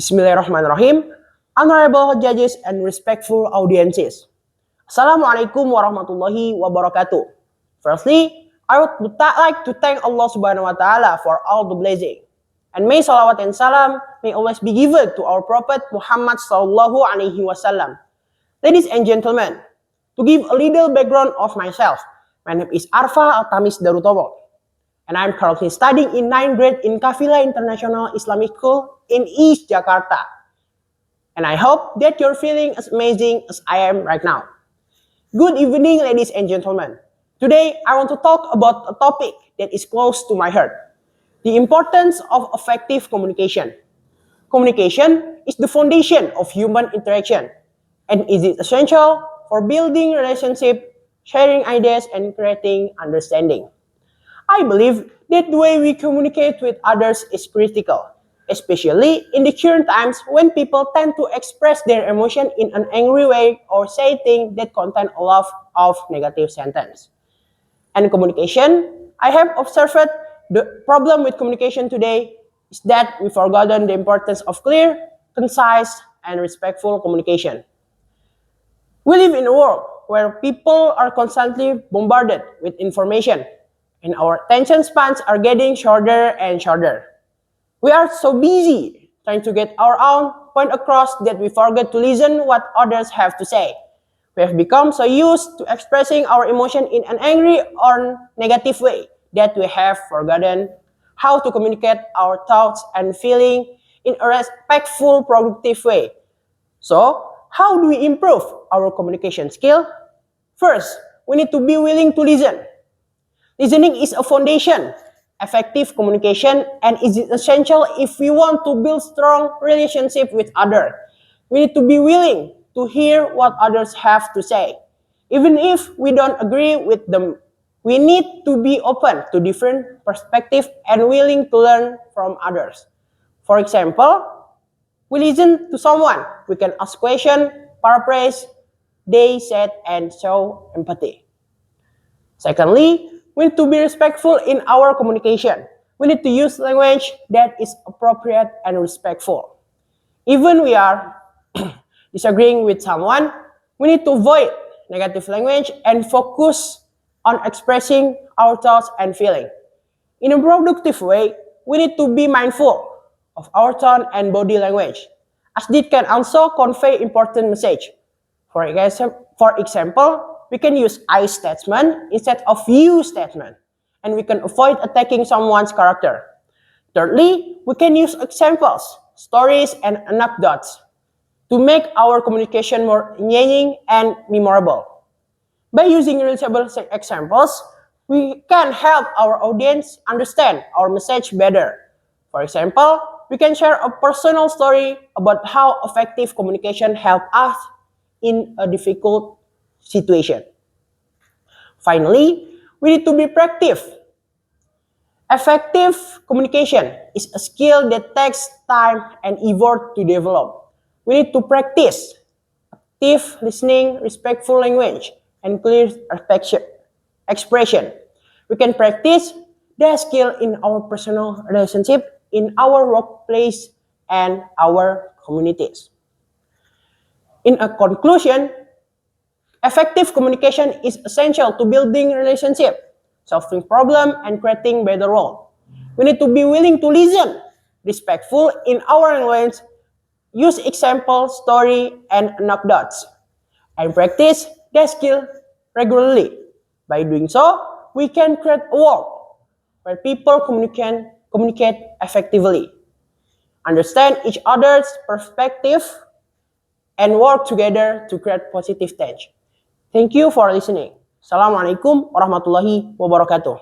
Bismillahirrahmanirrahim. Honorable judges and respectful audiences. Assalamu alaikum warahmatullahi wabarakatuh. Firstly, I would like to thank Allah SWT for all the blessing. And may salawat and salam may always be given to our Prophet Muhammad SAW. Ladies and gentlemen, to give a little background of myself, my name is Arfa Altamis Darutomo. And I'm currently studying in 9th grade in Kafila International Islamic School in East Jakarta. And I hope that you're feeling as amazing as I am right now. Good evening, ladies and gentlemen. Today, I want to talk about a topic that is close to my heart. The importance of effective communication. Communication is the foundation of human interaction and is essential for building relationships, sharing ideas, and creating understanding. I believe that the way we communicate with others is critical, especially in the current times when people tend to express their emotion in an angry way or say things that contain a lot of negative sentence. And communication, I have observed the problem with communication today is that we've forgotten the importance of clear, concise, and respectful communication. We live in a world where people are constantly bombarded with information, and our attention spans are getting shorter and shorter. We are so busy trying to get our own point across that we forget to listen what others have to say. We have become so used to expressing our emotion in an angry or negative way that we have forgotten how to communicate our thoughts and feelings in a respectful, productive way. So, how do we improve our communication skill? First, we need to be willing to listen. Listening is a foundation, effective communication, and is essential if we want to build strong relationship with others. We need to be willing to hear what others have to say. Even if we don't agree with them, we need to be open to different perspectives and willing to learn from others. For example, we listen to someone, we can ask questions, paraphrase, they said, and show empathy. Secondly, we need to be respectful in our communication. We need to use language that is appropriate and respectful. Even we are disagreeing with someone, we need to avoid negative language and focus on expressing our thoughts and feelings. In a productive way, we need to be mindful of our tone and body language, as it can also convey important message. For example, we can use I statement instead of you statement, and we can avoid attacking someone's character. Thirdly, we can use examples, stories, and anecdotes to make our communication more engaging and memorable. By using relatable examples, we can help our audience understand our message better. For example, we can share a personal story about how effective communication helped us in a difficult situation. Finally, we need to be proactive. Effective communication is a skill that takes time and effort to develop. We need to practice active listening, respectful language, and clear expression. We can practice that skill in our personal relationship, in our workplace, and our communities. In a conclusion, effective communication is essential to building relationship, solving problems, and creating better world. We need to be willing to listen, respectful in our language, use example, story, and anecdotes, and practice that skill regularly. By doing so, we can create a world where people communicate effectively, understand each other's perspective, and work together to create positive change. Thank you for listening. Assalamualaikum warahmatullahi wabarakatuh.